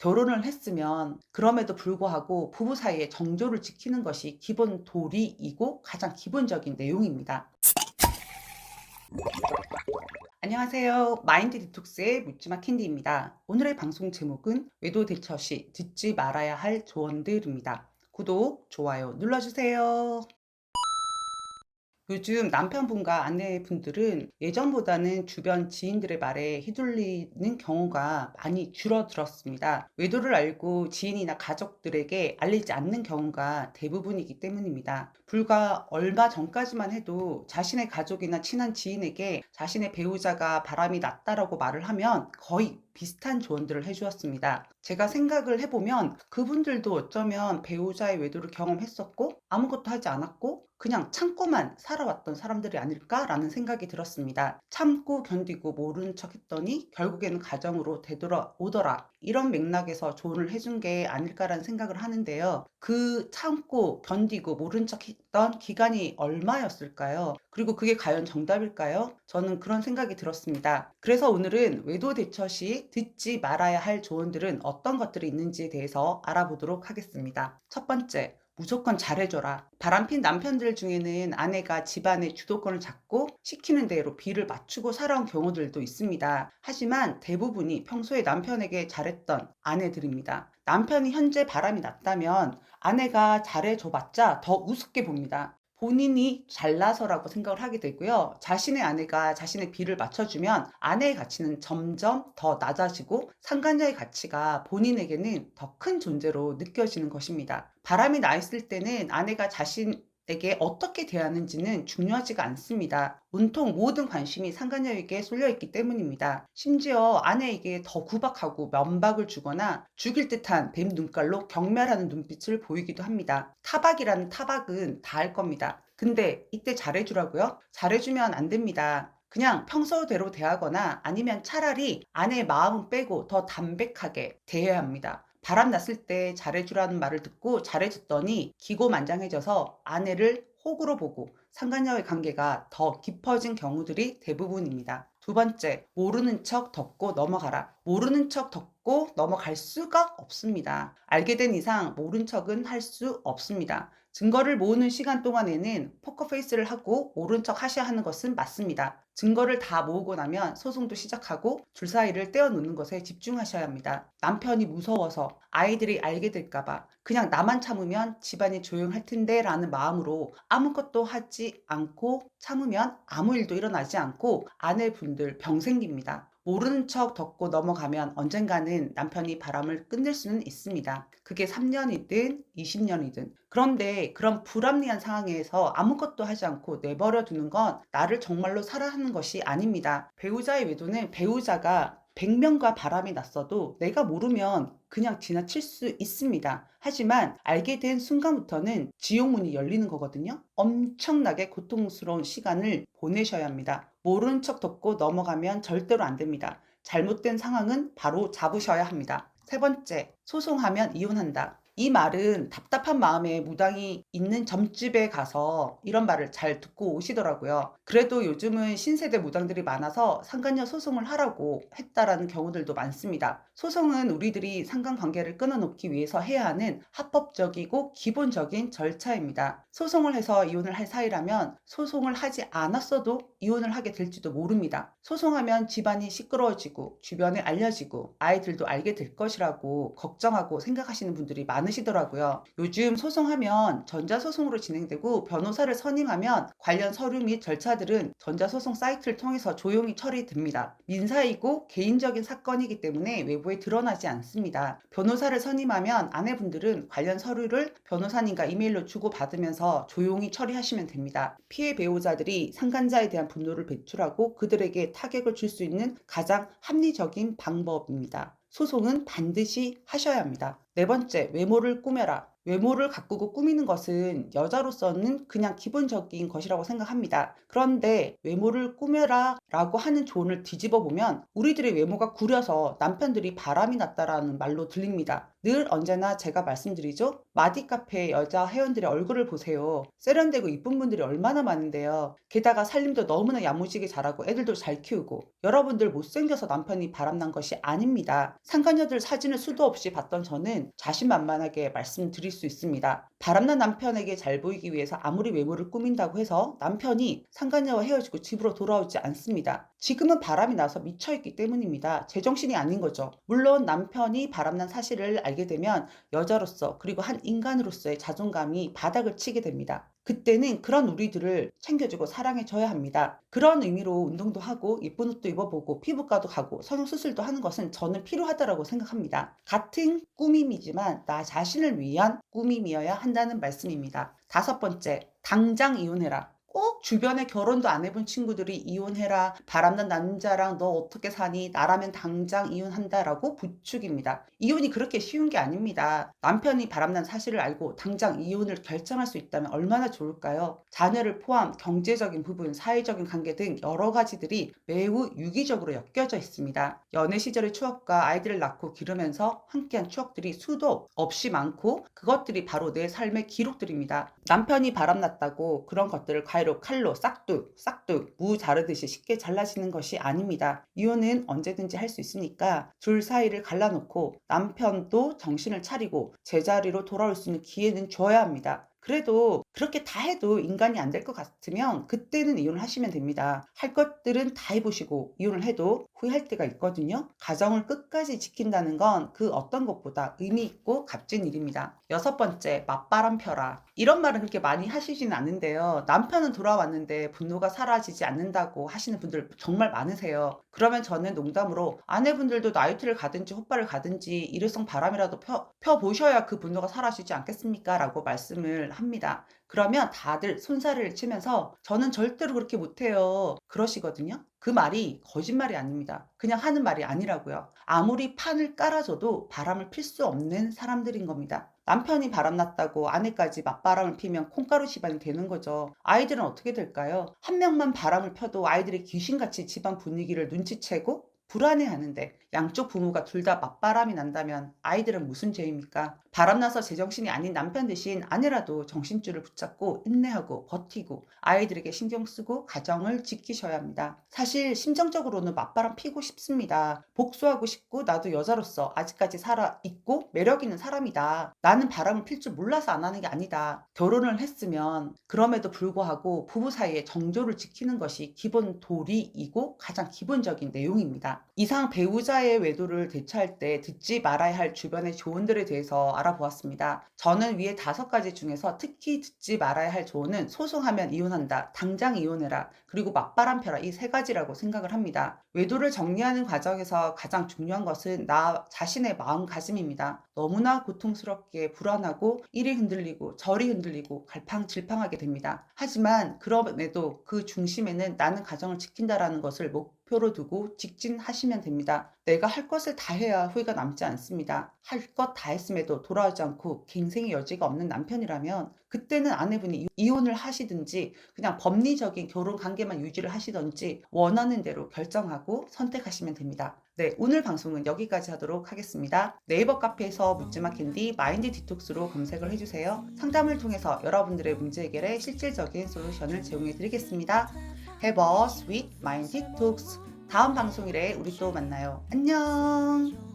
결혼을 했으면 그럼에도 불구하고 부부 사이의 정조를 지키는 것이 기본 도리이고 가장 기본적인 내용입니다. 안녕하세요. 마인드 디톡스의 묻지마 캔디입니다. 오늘의 방송 제목은 외도 대처 시 듣지 말아야 할 조언들입니다. 구독, 좋아요 눌러주세요. 요즘 남편분과 아내분들은 예전보다는 주변 지인들의 말에 휘둘리는 경우가 많이 줄어들었습니다. 외도를 알고 지인이나 가족들에게 알리지 않는 경우가 대부분이기 때문입니다. 불과 얼마 전까지만 해도 자신의 가족이나 친한 지인에게 자신의 배우자가 바람이 났다라고 말을 하면 거의 비슷한 조언들을 해주었습니다. 제가 생각을 해보면 그분들도 어쩌면 배우자의 외도를 경험했었고 아무것도 하지 않았고 그냥 참고만 살아왔던 사람들이 아닐까라는 생각이 들었습니다. 참고 견디고 모르는 척 했더니 결국에는 가정으로 되돌아오더라. 이런 맥락에서 조언을 해준 게 아닐까라는 생각을 하는데요. 그 참고 견디고 모른 척 했던 기간이 얼마였을까요? 그리고 그게 과연 정답일까요? 저는 그런 생각이 들었습니다. 그래서 오늘은 외도 대처 시 듣지 말아야 할 조언들은 어떤 것들이 있는지에 대해서 알아보도록 하겠습니다. 첫 번째, 무조건 잘해줘라. 바람핀 남편들 중에는 아내가 집안의 주도권을 잡고 시키는 대로 비를 맞추고 살아온 경우들도 있습니다. 하지만 대부분이 평소에 남편에게 잘했던 아내들입니다. 남편이 현재 바람이 났다면 아내가 잘해줘봤자 더 우습게 봅니다. 본인이 잘나서라고 생각을 하게 되고요. 자신의 아내가 자신의 비를 맞춰주면 아내의 가치는 점점 더 낮아지고 상간녀의 가치가 본인에게는 더 큰 존재로 느껴지는 것입니다. 바람이 나 있을 때는 아내가 자신에게 어떻게 대하는지는 중요하지가 않습니다. 온통 모든 관심이 상간녀에게 쏠려있기 때문입니다. 심지어 아내에게 더 구박하고 면박을 주거나 죽일 듯한 뱀 눈깔로 경멸하는 눈빛을 보이기도 합니다. 타박이라는 타박은 다 할 겁니다. 근데 이때 잘해주라고요? 잘해주면 안 됩니다. 그냥 평소대로 대하거나 아니면 차라리 아내의 마음은 빼고 더 담백하게 대해야 합니다. 바람 났을 때 잘해주라는 말을 듣고 잘해줬더니 기고만장해져서 아내를 호구로 보고 상간녀의 관계가 더 깊어진 경우들이 대부분입니다. 두 번째, 모르는 척 덮고 넘어가라. 모르는 척 덮고 넘어갈 수가 없습니다. 알게 된 이상 모른 척은 할 수 없습니다. 증거를 모으는 시간 동안에는 포커페이스를 하고 모른 척 하셔야 하는 것은 맞습니다. 증거를 다 모으고 나면 소송도 시작하고 줄사이를 떼어놓는 것에 집중하셔야 합니다. 남편이 무서워서 아이들이 알게 될까봐 그냥 나만 참으면 집안이 조용할 텐데 라는 마음으로 아무것도 하지 않고 참으면 아무 일도 일어나지 않고 아내분들 병 생깁니다. 모르는 척 덮고 넘어가면 언젠가는 남편이 바람을 끝낼 수는 있습니다. 그게 3년이든 20년이든. 그런데 그런 불합리한 상황에서 아무것도 하지 않고 내버려 두는 건 나를 정말로 사랑하는 것이 아닙니다. 배우자의 외도는 배우자가 100명과 바람이 났어도 내가 모르면 그냥 지나칠 수 있습니다. 하지만 알게 된 순간부터는 지옥문이 열리는 거거든요. 엄청나게 고통스러운 시간을 보내셔야 합니다. 모른 척 덮고 넘어가면 절대로 안 됩니다. 잘못된 상황은 바로 잡으셔야 합니다. 세 번째, 소송하면 이혼한다. 이 말은 답답한 마음에 무당이 있는 점집에 가서 이런 말을 잘 듣고 오시더라고요. 그래도 요즘은 신세대 무당들이 많아서 상간녀 소송을 하라고 했다라는 경우들도 많습니다. 소송은 우리들이 상간관계를 끊어놓기 위해서 해야 하는 합법적이고 기본적인 절차입니다. 소송을 해서 이혼을 할 사이라면 소송을 하지 않았어도 이혼을 하게 될지도 모릅니다. 소송하면 집안이 시끄러워지고 주변에 알려지고 아이들도 알게 될 것이라고 걱정하고 생각하시는 분들이 많으시더라고요. 요즘 소송하면 전자소송으로 진행되고 변호사를 선임하면 관련 서류 및 절차들은 전자소송 사이트를 통해서 조용히 처리됩니다. 민사이고 개인적인 사건이기 때문에 외부에 드러나지 않습니다. 변호사를 선임하면 아내분들은 관련 서류를 변호사님과 이메일로 주고받으면서 조용히 처리하시면 됩니다. 피해 배우자들이 상간자에 대한 분노를 배출하고 그들에게 타격을 줄 수 있는 가장 합리적인 방법입니다. 소송은 반드시 하셔야 합니다. 네 번째, 외모를 꾸며라. 외모를 가꾸고 꾸미는 것은 여자로서는 그냥 기본적인 것이라고 생각합니다. 그런데 외모를 꾸며라 라고 하는 조언을 뒤집어 보면 우리들의 외모가 구려서 남편들이 바람이 났다라는 말로 들립니다. 늘 언제나 제가 말씀드리죠. 마디카페 여자 회원들의 얼굴을 보세요. 세련되고 이쁜 분들이 얼마나 많은데요. 게다가 살림도 너무나 야무지게 잘하고 애들도 잘 키우고 여러분들 못생겨서 남편이 바람난 것이 아닙니다. 상간녀들 사진을 수도 없이 봤던 저는 자신만만하게 말씀드릴 수 있습니다. 바람난 남편에게 잘 보이기 위해서 아무리 외모를 꾸민다고 해서 남편이 상간녀와 헤어지고 집으로 돌아오지 않습니다. 지금은 바람이 나서 미쳐있기 때문입니다. 제정신이 아닌 거죠. 물론 남편이 바람난 사실을 알게 되면 여자로서 그리고 한 인간으로서의 자존감이 바닥을 치게 됩니다. 그때는 그런 우리들을 챙겨주고 사랑해줘야 합니다. 그런 의미로 운동도 하고 예쁜 옷도 입어보고 피부과도 가고 성형수술도 하는 것은 저는 필요하다고 생각합니다. 같은 꾸밈이지만 나 자신을 위한 꾸밈이어야 한다는 말씀입니다. 5번째, 당장 이혼해라. 꼭 주변에 결혼도 안 해본 친구들이 이혼해라, 바람난 남자랑 너 어떻게 사니, 나라면 당장 이혼한다 라고 부추깁니다. 이혼이 그렇게 쉬운 게 아닙니다. 남편이 바람난 사실을 알고 당장 이혼을 결정할 수 있다면 얼마나 좋을까요? 자녀를 포함 경제적인 부분, 사회적인 관계 등 여러 가지들이 매우 유기적으로 엮여져 있습니다. 연애 시절의 추억과 아이들을 낳고 기르면서 함께한 추억들이 수도 없이 많고 그것들이 바로 내 삶의 기록들입니다. 남편이 바람났다고 그런 것들을 가위로 칼로 싹둑 무 자르듯이 쉽게 잘라지는 것이 아닙니다. 이혼은 언제든지 할 수 있으니까 둘 사이를 갈라놓고 남편도 정신을 차리고 제자리로 돌아올 수 있는 기회는 줘야 합니다. 그래도 그렇게 다 해도 인간이 안 될 것 같으면 그때는 이혼을 하시면 됩니다. 할 것들은 다 해보시고 이혼을 해도 후회할 때가 있거든요. 가정을 끝까지 지킨다는 건 그 어떤 것보다 의미 있고 값진 일입니다. 6번째, 맞바람 펴라. 이런 말은 그렇게 많이 하시진 않는데요. 남편은 돌아왔는데 분노가 사라지지 않는다고 하시는 분들 정말 많으세요. 그러면 저는 농담으로 아내분들도 나이트를 가든지 호빠를 가든지 일회성 바람이라도 펴보셔야 그 분노가 사라지지 않겠습니까? 라고 말씀을 합니다. 그러면 다들 손사래를 치면서 저는 절대로 그렇게 못해요. 그러시거든요. 그 말이 거짓말이 아닙니다. 그냥 하는 말이 아니라고요. 아무리 판을 깔아줘도 바람을 필 수 없는 사람들인 겁니다. 남편이 바람났다고 아내까지 맞바람을 피면 콩가루 집안이 되는 거죠. 아이들은 어떻게 될까요? 한 명만 바람을 펴도 아이들이 귀신같이 집안 분위기를 눈치채고 불안해하는데 양쪽 부모가 둘 다 맞바람이 난다면 아이들은 무슨 죄입니까? 바람나서 제정신이 아닌 남편 대신 아내라도 정신줄을 붙잡고 인내하고 버티고 아이들에게 신경 쓰고 가정을 지키셔야 합니다. 사실 심정적으로는 맞바람 피고 싶습니다. 복수하고 싶고 나도 여자로서 아직까지 살아있고 매력 있는 사람이다. 나는 바람을 필 줄 몰라서 안 하는 게 아니다. 결혼을 했으면 그럼에도 불구하고 부부 사이에 정조를 지키는 것이 기본 도리이고 가장 기본적인 내용입니다. 이상 배우자의 외도를 대처할 때 듣지 말아야 할 주변의 조언들에 대해서 알아보았습니다. 저는 위에 5가지 중에서 특히 듣지 말아야 할 조언은 소송하면 이혼한다, 당장 이혼해라, 그리고 맞바람 펴라 이 3가지라고 생각을 합니다. 외도를 정리하는 과정에서 가장 중요한 것은 나 자신의 마음가짐입니다. 너무나 고통스럽게 불안하고 이리 흔들리고 저리 흔들리고 갈팡질팡하게 됩니다. 하지만 그럼에도 그 중심에는 나는 가정을 지킨다라는 것을 목표로 두고 직진하시면 됩니다. 내가 할 것을 다 해야 후회가 남지 않습니다. 할 것 다 했음에도 돌아오지 않고 갱생의 여지가 없는 남편이라면 그때는 아내분이 이혼을 하시든지 그냥 법리적인 결혼 관계만 유지를 하시든지 원하는 대로 결정하고 선택하시면 됩니다. 네, 오늘 방송은 여기까지 하도록 하겠습니다. 네이버 카페에서 묻지마 캔디 마인드 디톡스로 검색을 해주세요. 상담을 통해서 여러분들의 문제 해결에 실질적인 솔루션을 제공해 드리겠습니다. Have a sweet mind detox. 다음 방송일에 우리 또 만나요. 안녕.